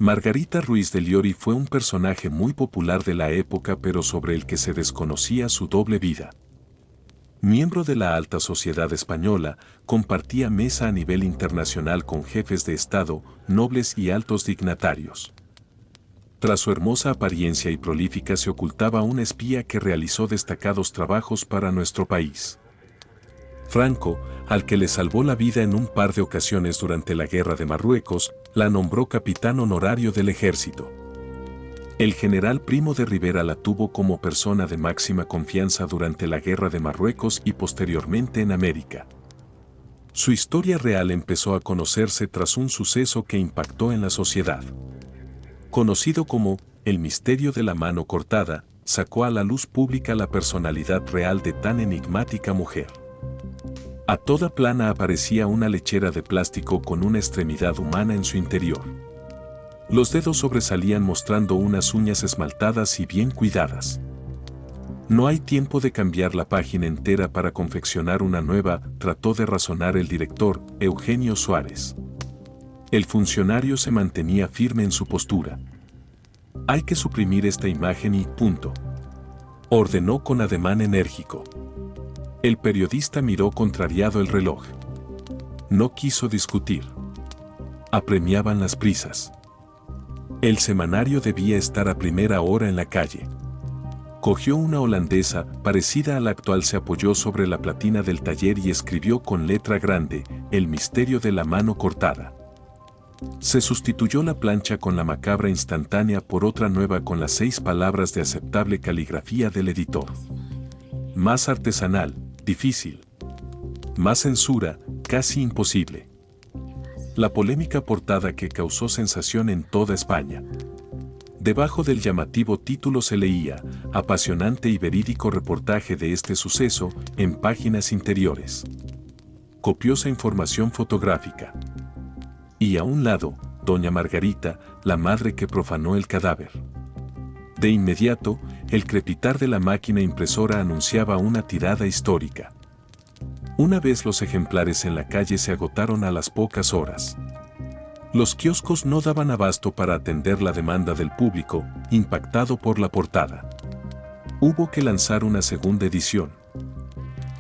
Margarita Ruiz de Llori fue un personaje muy popular de la época, pero sobre el que se desconocía su doble vida. Miembro de la alta sociedad española, compartía mesa a nivel internacional con jefes de Estado, nobles y altos dignatarios. Tras su hermosa apariencia y prolífica se ocultaba un espía que realizó destacados trabajos para nuestro país. Franco, al que le salvó la vida en un par de ocasiones durante la Guerra de Marruecos, la nombró capitán honorario del ejército. El general Primo de Rivera la tuvo como persona de máxima confianza durante la Guerra de Marruecos y posteriormente en América. Su historia real empezó a conocerse tras un suceso que impactó en la sociedad. Conocido como el misterio de la mano cortada, sacó a la luz pública la personalidad real de tan enigmática mujer. A toda plana aparecía una lechera de plástico con una extremidad humana en su interior. Los dedos sobresalían mostrando unas uñas esmaltadas y bien cuidadas. No hay tiempo de cambiar la página entera para confeccionar una nueva, trató de razonar el director, Eugenio Suárez. El funcionario se mantenía firme en su postura. Hay que suprimir esta imagen y punto. Ordenó con ademán enérgico. El periodista miró contrariado el reloj. No quiso discutir. Apremiaban las prisas. El semanario debía estar a primera hora en la calle. Cogió una holandesa, parecida a la actual, se apoyó sobre la platina del taller y escribió con letra grande, el misterio de la mano cortada. Se sustituyó la plancha con la macabra instantánea por otra nueva con las 6 palabras de aceptable caligrafía del editor. Más artesanal, difícil. Más censura, casi imposible. La polémica portada que causó sensación en toda España. Debajo del llamativo título se leía, apasionante y verídico reportaje de este suceso, en páginas interiores. Copiosa información fotográfica. Y a un lado, doña Margarita, la madre que profanó el cadáver. De inmediato, el crepitar de la máquina impresora anunciaba una tirada histórica. Una vez los ejemplares en la calle se agotaron a las pocas horas. Los kioscos no daban abasto para atender la demanda del público, impactado por la portada. Hubo que lanzar una segunda edición.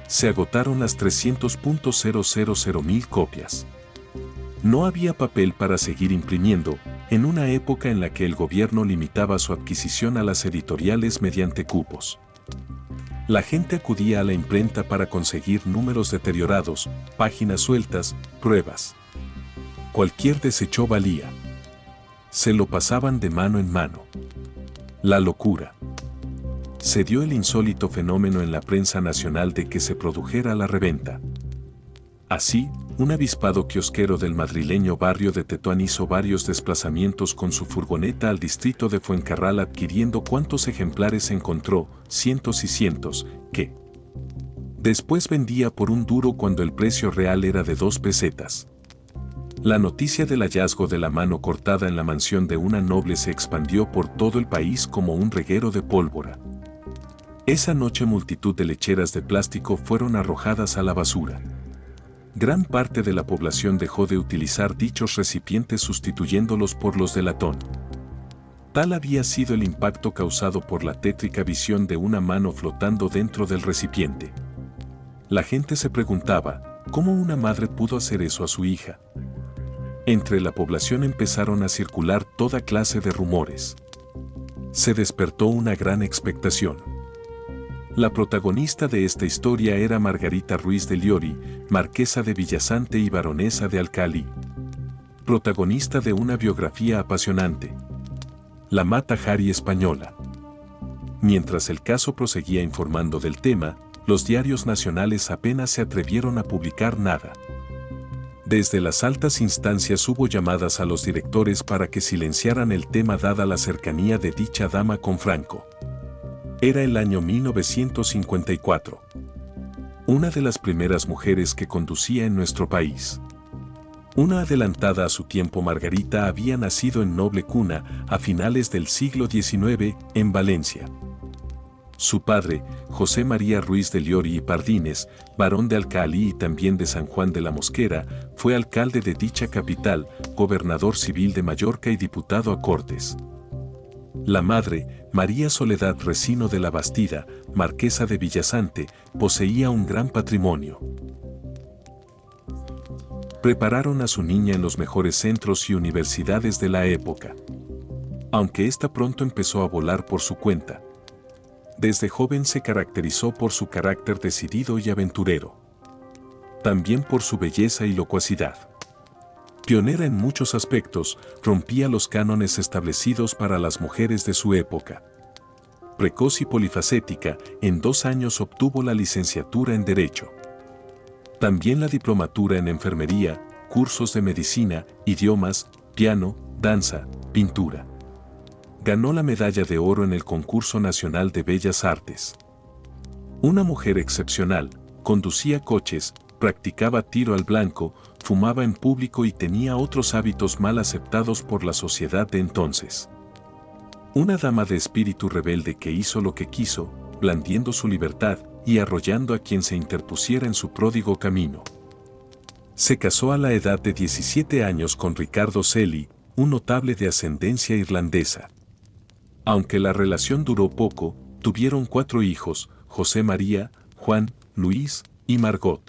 Se agotaron las 300.000 copias. No había papel para seguir imprimiendo, en una época en la que el gobierno limitaba su adquisición a las editoriales mediante cupos. La gente acudía a la imprenta para conseguir números deteriorados, páginas sueltas, pruebas. Cualquier desecho valía. Se lo pasaban de mano en mano. La locura. Se dio el insólito fenómeno en la prensa nacional de que se produjera la reventa. Así, un avispado kiosquero del madrileño barrio de Tetuán hizo varios desplazamientos con su furgoneta al distrito de Fuencarral adquiriendo cuantos ejemplares encontró, cientos y cientos, que después vendía por un duro cuando el precio real era de 2 pesetas. La noticia del hallazgo de la mano cortada en la mansión de una noble se expandió por todo el país como un reguero de pólvora. Esa noche multitud de lecheras de plástico fueron arrojadas a la basura. Gran parte de la población dejó de utilizar dichos recipientes sustituyéndolos por los de latón. Tal había sido el impacto causado por la tétrica visión de una mano flotando dentro del recipiente. La gente se preguntaba, ¿cómo una madre pudo hacer eso a su hija? Entre la población empezaron a circular toda clase de rumores. Se despertó una gran expectación. La protagonista de esta historia era Margarita Ruiz de Llori, marquesa de Villasante y baronesa de Alcalí. Protagonista de una biografía apasionante. La Mata Hari española. Mientras el caso proseguía informando del tema, los diarios nacionales apenas se atrevieron a publicar nada. Desde las altas instancias hubo llamadas a los directores para que silenciaran el tema dada la cercanía de dicha dama con Franco. Era el año 1954. Una de las primeras mujeres que conducía en nuestro país. Una adelantada a su tiempo, Margarita había nacido en noble cuna a finales del siglo XIX en Valencia. Su padre, José María Ruiz de Llori y Pardines, barón de Alcalí y también de San Juan de la Mosquera, fue alcalde de dicha capital, gobernador civil de Mallorca y diputado a Cortes. La madre, María Soledad Resino de la Bastida, marquesa de Villasante, poseía un gran patrimonio. Prepararon a su niña en los mejores centros y universidades de la época. Aunque ésta pronto empezó a volar por su cuenta. Desde joven se caracterizó por su carácter decidido y aventurero. También por su belleza y locuacidad. Pionera en muchos aspectos, rompía los cánones establecidos para las mujeres de su época. Precoz y polifacética, en 2 años obtuvo la licenciatura en Derecho. También la diplomatura en Enfermería, cursos de medicina, idiomas, piano, danza, pintura. Ganó la medalla de oro en el Concurso Nacional de Bellas Artes. Una mujer excepcional, conducía coches, practicaba tiro al blanco, fumaba en público y tenía otros hábitos mal aceptados por la sociedad de entonces. Una dama de espíritu rebelde que hizo lo que quiso, blandiendo su libertad y arrollando a quien se interpusiera en su pródigo camino. Se casó a la edad de 17 años con Ricardo Celi, un notable de ascendencia irlandesa. Aunque la relación duró poco, tuvieron 4 hijos, José María, Juan, Luis y Margot.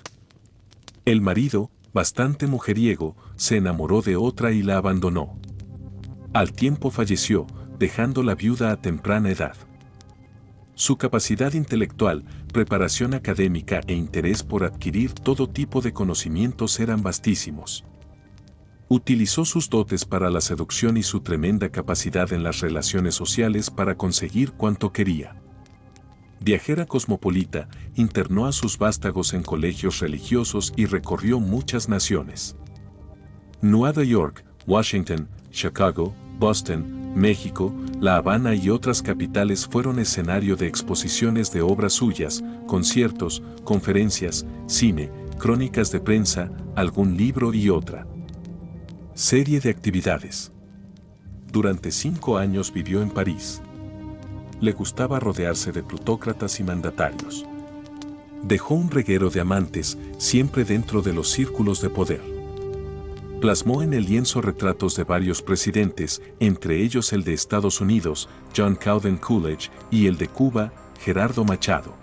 El marido, bastante mujeriego, se enamoró de otra y la abandonó. Al tiempo falleció, dejándola viuda a temprana edad. Su capacidad intelectual, preparación académica e interés por adquirir todo tipo de conocimientos eran vastísimos. Utilizó sus dotes para la seducción y su tremenda capacidad en las relaciones sociales para conseguir cuanto quería. Viajera cosmopolita, internó a sus vástagos en colegios religiosos y recorrió muchas naciones. Nueva York, Washington, Chicago, Boston, México, La Habana y otras capitales fueron escenario de exposiciones de obras suyas, conciertos, conferencias, cine, crónicas de prensa, algún libro y otra serie de actividades. Durante 5 años vivió en París. Le gustaba rodearse de plutócratas y mandatarios. Dejó un reguero de amantes, siempre dentro de los círculos de poder. Plasmó en el lienzo retratos de varios presidentes, entre ellos el de Estados Unidos, John Calvin Coolidge, y el de Cuba, Gerardo Machado.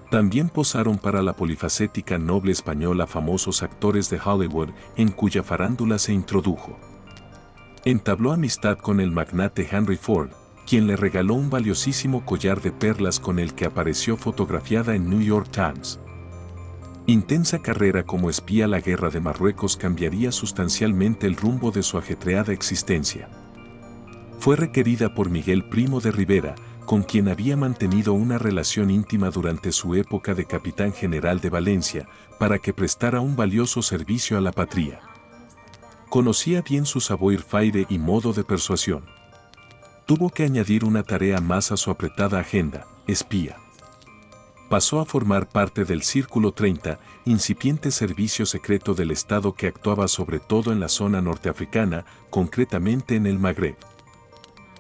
También posaron para la polifacética noble española famosos actores de Hollywood, en cuya farándula se introdujo. Entabló amistad con el magnate Henry Ford, quien le regaló un valiosísimo collar de perlas con el que apareció fotografiada en New York Times. Intensa carrera como espía. La guerra de Marruecos cambiaría sustancialmente el rumbo de su ajetreada existencia. Fue requerida por Miguel Primo de Rivera, con quien había mantenido una relación íntima durante su época de capitán general de Valencia, para que prestara un valioso servicio a la patria. Conocía bien su savoir-faire y modo de persuasión. Tuvo que añadir una tarea más a su apretada agenda: espía. Pasó a formar parte del Círculo 30, incipiente servicio secreto del Estado que actuaba sobre todo en la zona norteafricana, concretamente en el Magreb.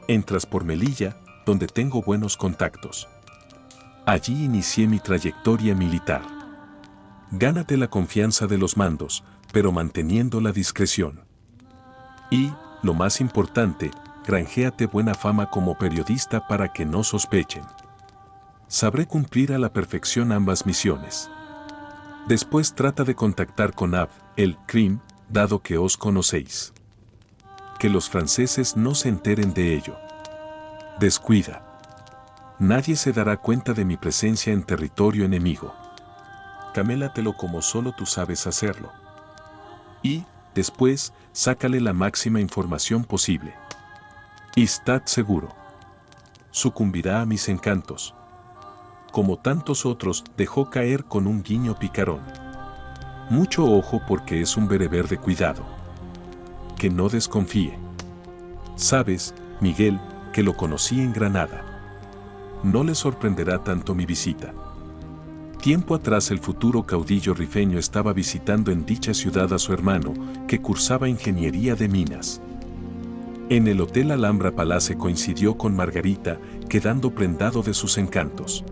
Entras por Melilla, donde tengo buenos contactos. Allí inicié mi trayectoria militar. Gánate la confianza de los mandos, pero manteniendo la discreción. Y, lo más importante, granjéate buena fama como periodista para que no sospechen. Sabré cumplir a la perfección ambas misiones. Después trata de contactar con Abd el-Krim, dado que os conocéis. Que los franceses no se enteren de ello. Descuida. Nadie se dará cuenta de mi presencia en territorio enemigo. Camélatelo como solo tú sabes hacerlo. Y, después, sácale la máxima información posible. Y estad seguro. Sucumbirá a mis encantos. Como tantos otros, dejó caer con un guiño picarón. Mucho ojo porque es un bereber de cuidado. Que no desconfíe. Sabes, Miguel, que lo conocí en Granada. No le sorprenderá tanto mi visita. Tiempo atrás el futuro caudillo rifeño estaba visitando en dicha ciudad a su hermano, que cursaba ingeniería de minas. En el Hotel Alhambra Palace coincidió con Margarita, quedando prendado de sus encantos.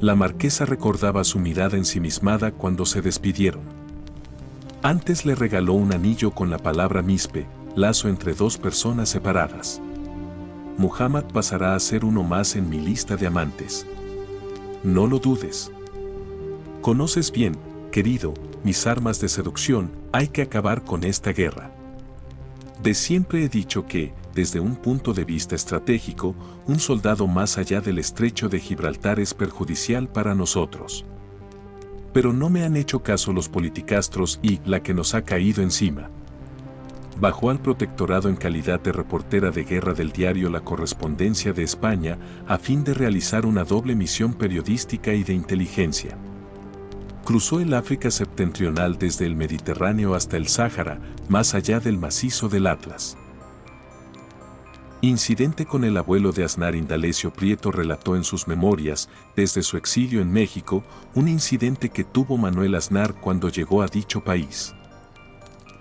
La marquesa recordaba su mirada ensimismada cuando se despidieron. Antes le regaló un anillo con la palabra Mispe, lazo entre dos personas separadas. Muhammad pasará a ser uno más en mi lista de amantes. No lo dudes. Conoces bien, querido, mis armas de seducción, hay que acabar con esta guerra. De siempre he dicho que, desde un punto de vista estratégico, un soldado más allá del estrecho de Gibraltar es perjudicial para nosotros. Pero no me han hecho caso los politicastros y la que nos ha caído encima. Bajó al protectorado en calidad de reportera de guerra del diario La Correspondencia de España a fin de realizar una doble misión periodística y de inteligencia. Cruzó el África septentrional desde el Mediterráneo hasta el Sáhara, más allá del macizo del Atlas. Incidente con el abuelo de Aznar. Indalecio Prieto relató en sus memorias, desde su exilio en México, un incidente que tuvo Manuel Aznar cuando llegó a dicho país.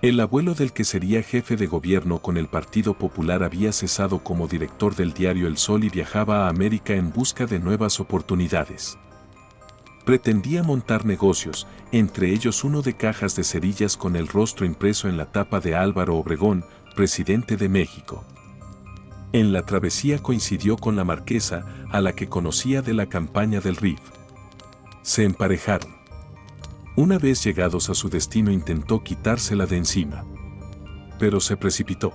El abuelo del que sería jefe de gobierno con el Partido Popular había cesado como director del diario El Sol y viajaba a América en busca de nuevas oportunidades. Pretendía montar negocios, entre ellos uno de cajas de cerillas con el rostro impreso en la tapa de Álvaro Obregón, presidente de México. En la travesía coincidió con la marquesa, a la que conocía de la campaña del RIF. Se emparejaron. Una vez llegados a su destino intentó quitársela de encima. Pero se precipitó.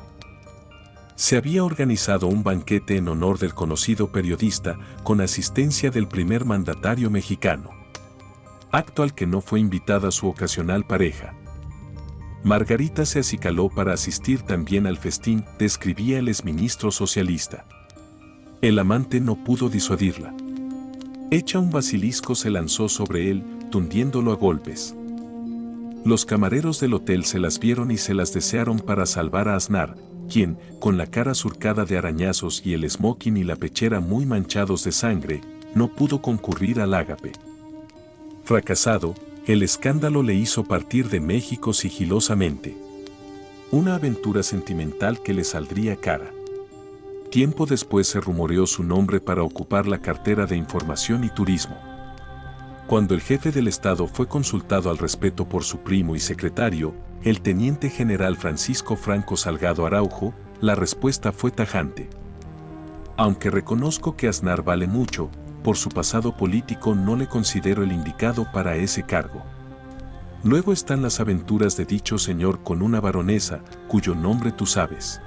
Se había organizado un banquete en honor del conocido periodista, con asistencia del primer mandatario mexicano. Acto al que no fue invitada su ocasional pareja. Margarita se acicaló para asistir también al festín, describía el exministro socialista. El amante no pudo disuadirla. Hecha un basilisco se lanzó sobre él, tundiéndolo a golpes. Los camareros del hotel se las vieron y se las desearon para salvar a Aznar, quien, con la cara surcada de arañazos y el smoking y la pechera muy manchados de sangre, no pudo concurrir al ágape. Fracasado, el escándalo le hizo partir de México sigilosamente. Una aventura sentimental que le saldría cara. Tiempo después se rumoreó su nombre para ocupar la cartera de Información y Turismo. Cuando el jefe del Estado fue consultado al respecto por su primo y secretario, el teniente general Francisco Franco Salgado Araujo, la respuesta fue tajante. Aunque reconozco que Aznar vale mucho, por su pasado político no le considero el indicado para ese cargo. Luego están las aventuras de dicho señor con una baronesa, cuyo nombre tú sabes.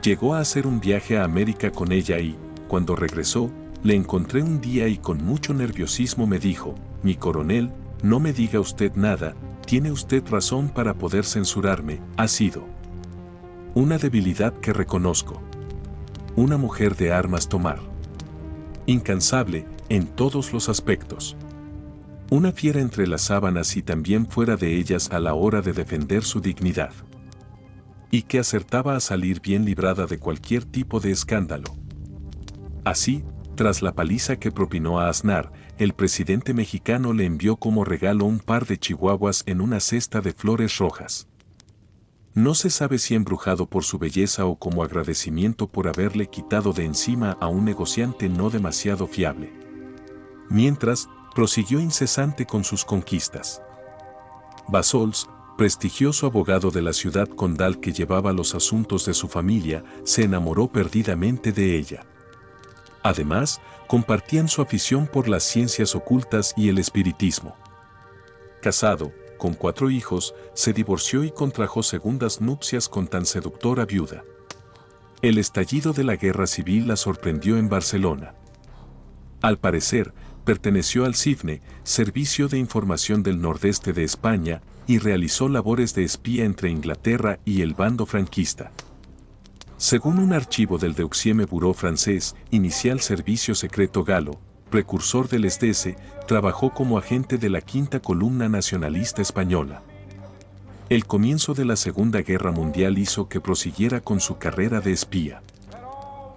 Llegó a hacer un viaje a América con ella y, cuando regresó, le encontré un día y con mucho nerviosismo me dijo, mi coronel, no me diga usted nada, tiene usted razón para poder censurarme, ha sido una debilidad que reconozco. Una mujer de armas tomar. Incansable, en todos los aspectos. Una fiera entre las sábanas y también fuera de ellas a la hora de defender su dignidad. Y que acertaba a salir bien librada de cualquier tipo de escándalo. Así, tras la paliza que propinó a Aznar, el presidente mexicano le envió como regalo un par de chihuahuas en una cesta de flores rojas. No se sabe si embrujado por su belleza o como agradecimiento por haberle quitado de encima a un negociante no demasiado fiable. Mientras, prosiguió incesante con sus conquistas. Bassols, prestigioso abogado de la ciudad condal que llevaba los asuntos de su familia, se enamoró perdidamente de ella. Además, compartían su afición por las ciencias ocultas y el espiritismo. Casado, con 4 hijos, se divorció y contrajo segundas nupcias con tan seductora viuda. El estallido de la guerra civil la sorprendió en Barcelona. Al parecer, perteneció al CIFNE, Servicio de Información del Nordeste de España, y realizó labores de espía entre Inglaterra y el bando franquista. Según un archivo del Deuxième Bureau francés, inicial servicio secreto galo, precursor del SDS, trabajó como agente de la Quinta Columna Nacionalista Española. El comienzo de la Segunda Guerra Mundial hizo que prosiguiera con su carrera de espía.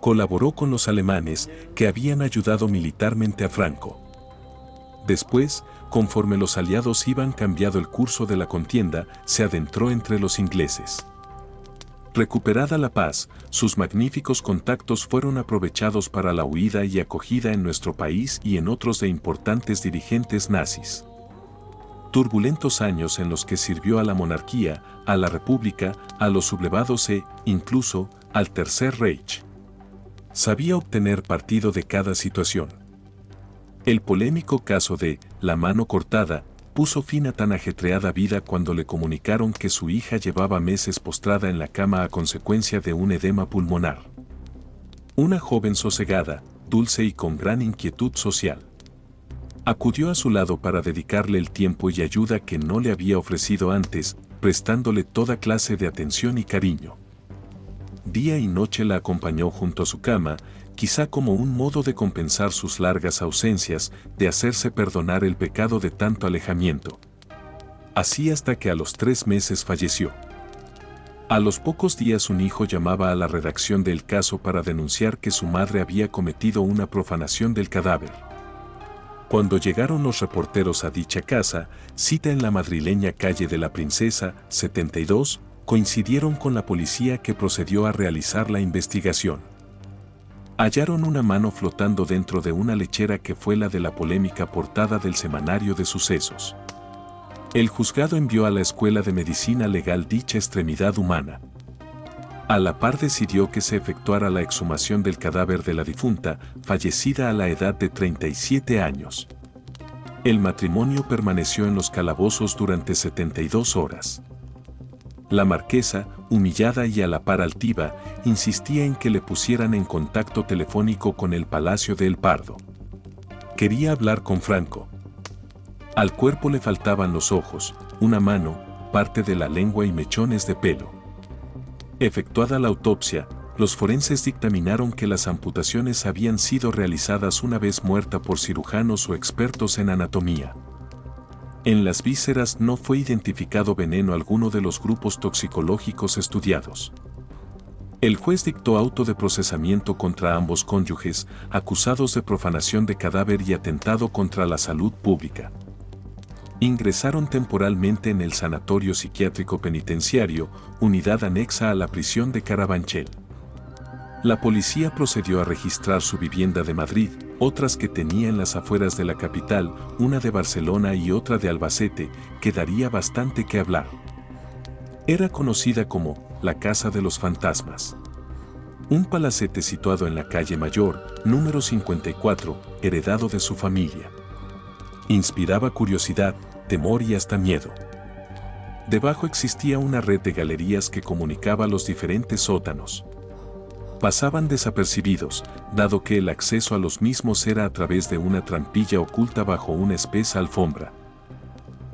Colaboró con los alemanes, que habían ayudado militarmente a Franco. Después, conforme los aliados iban cambiando el curso de la contienda, se adentró entre los ingleses. Recuperada la paz, sus magníficos contactos fueron aprovechados para la huida y acogida en nuestro país y en otros de importantes dirigentes nazis. Turbulentos años en los que sirvió a la monarquía, a la república, a los sublevados e, incluso, al Tercer Reich. Sabía obtener partido de cada situación. El polémico caso de la mano cortada puso fin a tan ajetreada vida cuando le comunicaron que su hija llevaba meses postrada en la cama a consecuencia de un edema pulmonar. Una joven sosegada, dulce y con gran inquietud social. Acudió a su lado para dedicarle el tiempo y ayuda que no le había ofrecido antes, prestándole toda clase de atención y cariño. Día y noche la acompañó junto a su cama, quizá como un modo de compensar sus largas ausencias, de hacerse perdonar el pecado de tanto alejamiento. Así hasta que a los 3 meses falleció. A los pocos días un hijo llamaba a la redacción del caso para denunciar que su madre había cometido una profanación del cadáver. Cuando llegaron los reporteros a dicha casa, cita en la madrileña calle de la Princesa, 72, coincidieron con la policía que procedió a realizar la investigación. Hallaron una mano flotando dentro de una lechera que fue la de la polémica portada del Semanario de Sucesos. El juzgado envió a la Escuela de Medicina Legal dicha extremidad humana. A la par decidió que se efectuara la exhumación del cadáver de la difunta, fallecida a la edad de 37 años. El matrimonio permaneció en los calabozos durante 72 horas. La marquesa, humillada y a la par altiva, insistía en que le pusieran en contacto telefónico con el Palacio de El Pardo. Quería hablar con Franco. Al cuerpo le faltaban los ojos, una mano, parte de la lengua y mechones de pelo. Efectuada la autopsia, los forenses dictaminaron que las amputaciones habían sido realizadas una vez muerta por cirujanos o expertos en anatomía. En las vísceras no fue identificado veneno alguno de los grupos toxicológicos estudiados. El juez dictó auto de procesamiento contra ambos cónyuges, acusados de profanación de cadáver y atentado contra la salud pública. Ingresaron temporalmente en el Sanatorio Psiquiátrico Penitenciario, unidad anexa a la prisión de Carabanchel. La policía procedió a registrar su vivienda de Madrid, otras que tenía en las afueras de la capital, una de Barcelona y otra de Albacete, que daría bastante que hablar. Era conocida como la Casa de los Fantasmas. Un palacete situado en la calle Mayor, número 54, heredado de su familia. Inspiraba curiosidad, temor y hasta miedo. Debajo existía una red de galerías que comunicaba los diferentes sótanos. Pasaban desapercibidos, dado que el acceso a los mismos era a través de una trampilla oculta bajo una espesa alfombra.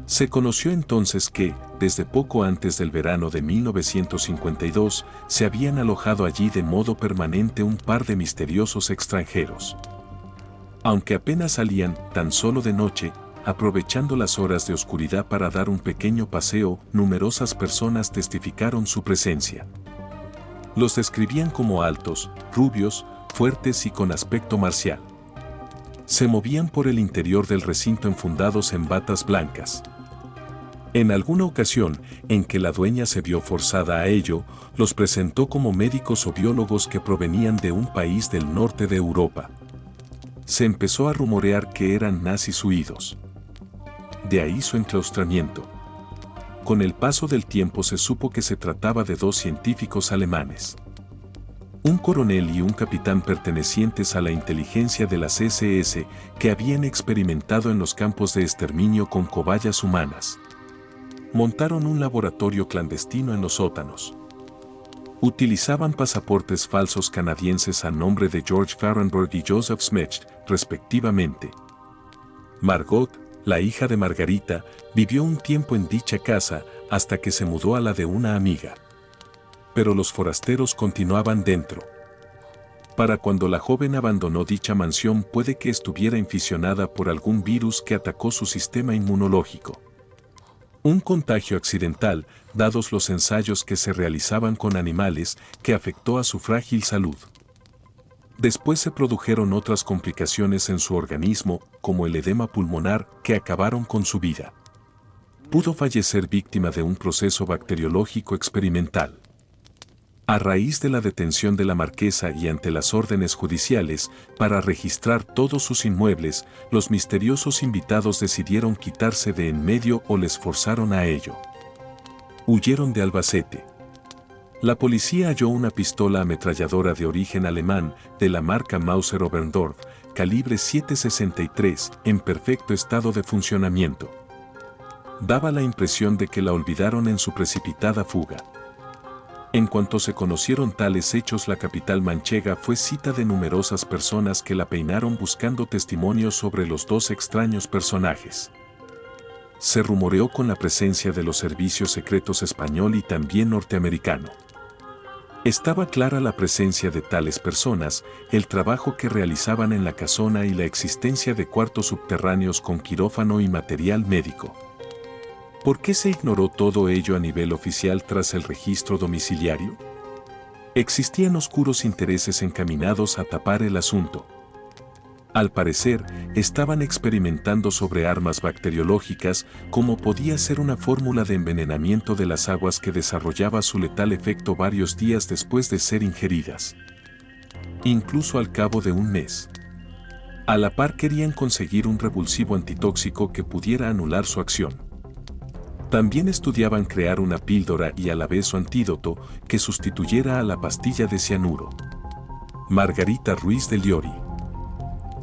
Se conoció entonces que, desde poco antes del verano de 1952, se habían alojado allí de modo permanente un par de misteriosos extranjeros. Aunque apenas salían, tan solo de noche, aprovechando las horas de oscuridad para dar un pequeño paseo, numerosas personas testificaron su presencia. Los describían como altos, rubios, fuertes y con aspecto marcial. Se movían por el interior del recinto enfundados en batas blancas. En alguna ocasión, en que la dueña se vio forzada a ello, los presentó como médicos o biólogos que provenían de un país del norte de Europa. Se empezó a rumorear que eran nazis huidos. De ahí su enclaustramiento. Con el paso del tiempo se supo que se trataba de 2 científicos alemanes. Un coronel y un capitán pertenecientes a la inteligencia de las SS que habían experimentado en los campos de exterminio con cobayas humanas. Montaron un laboratorio clandestino en los sótanos. Utilizaban pasaportes falsos canadienses a nombre de George Farrenberg y Joseph Smith, respectivamente. Margot, la hija de Margarita, vivió un tiempo en dicha casa hasta que se mudó a la de una amiga. Pero los forasteros continuaban dentro. Para cuando la joven abandonó dicha mansión puede que estuviera inficionada por algún virus que atacó su sistema inmunológico. Un contagio accidental, dados los ensayos que se realizaban con animales, que afectó a su frágil salud. Después se produjeron otras complicaciones en su organismo, como el edema pulmonar, que acabaron con su vida. Pudo fallecer víctima de un proceso bacteriológico experimental. A raíz de la detención de la marquesa y ante las órdenes judiciales para registrar todos sus inmuebles, los misteriosos invitados decidieron quitarse de en medio o les forzaron a ello. Huyeron de Albacete. La policía halló una pistola ametralladora de origen alemán de la marca Mauser Oberndorf, calibre 7.63, en perfecto estado de funcionamiento. Daba la impresión de que la olvidaron en su precipitada fuga. En cuanto se conocieron tales hechos, la capital manchega fue cita de numerosas personas que la peinaron buscando testimonios sobre los dos extraños personajes. Se rumoreó con la presencia de los servicios secretos español y también norteamericano. Estaba clara la presencia de tales personas, el trabajo que realizaban en la casona y la existencia de cuartos subterráneos con quirófano y material médico. ¿Por qué se ignoró todo ello a nivel oficial tras el registro domiciliario? Existían oscuros intereses encaminados a tapar el asunto. Al parecer, estaban experimentando sobre armas bacteriológicas, como podía ser una fórmula de envenenamiento de las aguas que desarrollaba su letal efecto varios días después de ser ingeridas. Incluso al cabo de un mes. A la par querían conseguir un revulsivo antitóxico que pudiera anular su acción. También estudiaban crear una píldora y a la vez su antídoto que sustituyera a la pastilla de cianuro. Margarita Ruiz de Liori.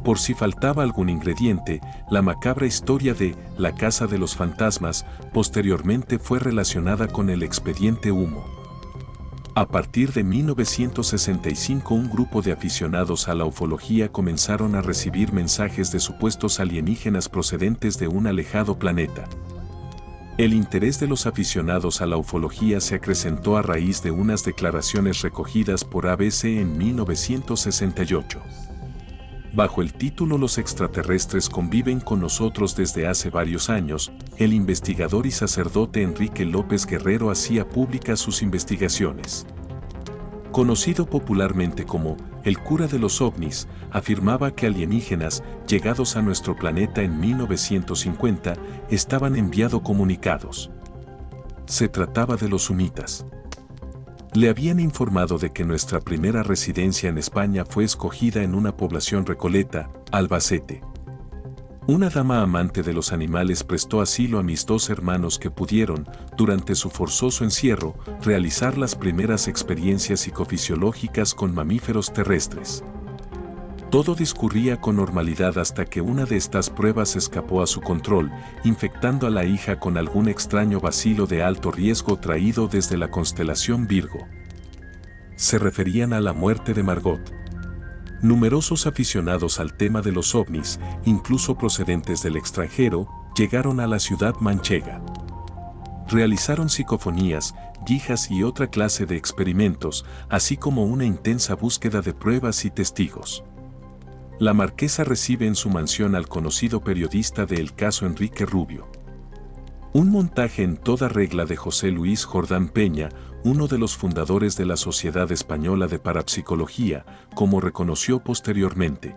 Por si faltaba algún ingrediente, la macabra historia de La Casa de los Fantasmas posteriormente fue relacionada con el expediente Humo. A partir de 1965, un grupo de aficionados a la ufología comenzaron a recibir mensajes de supuestos alienígenas procedentes de un alejado planeta. El interés de los aficionados a la ufología se acrecentó a raíz de unas declaraciones recogidas por ABC en 1968. Bajo el título Los extraterrestres conviven con nosotros desde hace varios años, el investigador y sacerdote Enrique López Guerrero hacía públicas sus investigaciones. Conocido popularmente como el cura de los ovnis, afirmaba que alienígenas, llegados a nuestro planeta en 1950, estaban enviando comunicados. Se trataba de los sumitas. Le habían informado de que nuestra primera residencia en España fue escogida en una población recoleta, Albacete. Una dama amante de los animales prestó asilo a mis dos hermanos que pudieron, durante su forzoso encierro, realizar las primeras experiencias psicofisiológicas con mamíferos terrestres. Todo discurría con normalidad hasta que una de estas pruebas escapó a su control, infectando a la hija con algún extraño bacilo de alto riesgo traído desde la constelación Virgo. Se referían a la muerte de Margot. Numerosos aficionados al tema de los ovnis, incluso procedentes del extranjero, llegaron a la ciudad manchega. Realizaron psicofonías, guijas y otra clase de experimentos, así como una intensa búsqueda de pruebas y testigos. La marquesa recibe en su mansión al conocido periodista del caso Enrique Rubio. Un montaje en toda regla de José Luis Jordán Peña, uno de los fundadores de la Sociedad Española de Parapsicología, como reconoció posteriormente.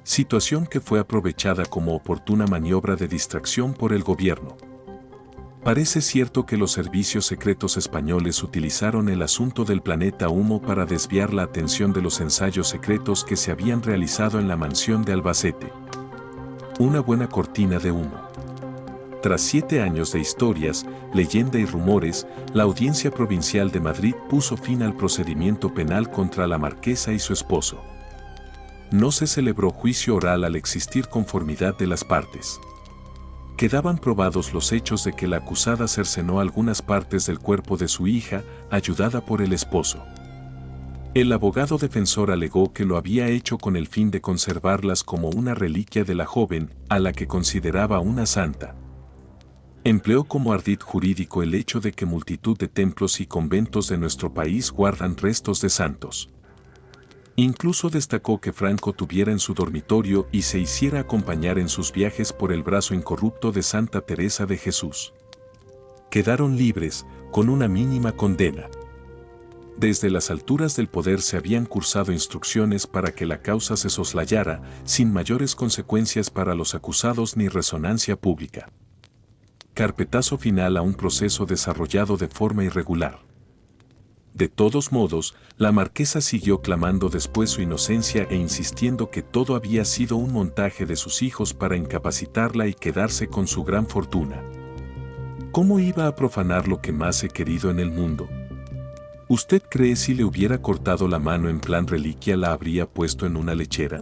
Situación que fue aprovechada como oportuna maniobra de distracción por el gobierno. Parece cierto que los servicios secretos españoles utilizaron el asunto del planeta Humo para desviar la atención de los ensayos secretos que se habían realizado en la mansión de Albacete. Una buena cortina de humo. Tras 7 años de historias, leyenda y rumores, la Audiencia Provincial de Madrid puso fin al procedimiento penal contra la marquesa y su esposo. No se celebró juicio oral al existir conformidad de las partes. Quedaban probados los hechos de que la acusada cercenó algunas partes del cuerpo de su hija, ayudada por el esposo. El abogado defensor alegó que lo había hecho con el fin de conservarlas como una reliquia de la joven, a la que consideraba una santa. Empleó como ardid jurídico el hecho de que multitud de templos y conventos de nuestro país guardan restos de santos. Incluso destacó que Franco tuviera en su dormitorio y se hiciera acompañar en sus viajes por el brazo incorrupto de Santa Teresa de Jesús. Quedaron libres, con una mínima condena. Desde las alturas del poder se habían cursado instrucciones para que la causa se soslayara, sin mayores consecuencias para los acusados ni resonancia pública. Carpetazo final a un proceso desarrollado de forma irregular. De todos modos, la marquesa siguió clamando después su inocencia e insistiendo que todo había sido un montaje de sus hijos para incapacitarla y quedarse con su gran fortuna. ¿Cómo iba a profanar lo que más he querido en el mundo? ¿Usted cree si le hubiera cortado la mano en plan reliquia la habría puesto en una lechera?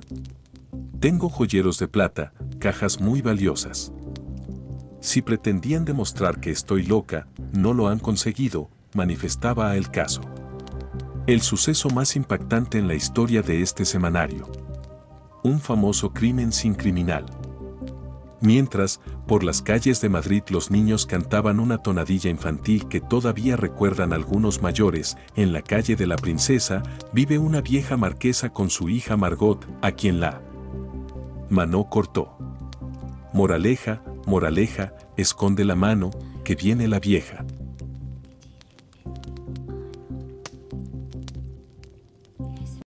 Tengo joyeros de plata, cajas muy valiosas. Si pretendían demostrar que estoy loca, no lo han conseguido, manifestaba a El Caso. El suceso más impactante en la historia de este semanario. Un famoso crimen sin criminal. Mientras, por las calles de Madrid los niños cantaban una tonadilla infantil que todavía recuerdan algunos mayores, en la calle de la Princesa, vive una vieja marquesa con su hija Margot, a quien la mano cortó. Moraleja, moraleja, esconde la mano, que viene la vieja.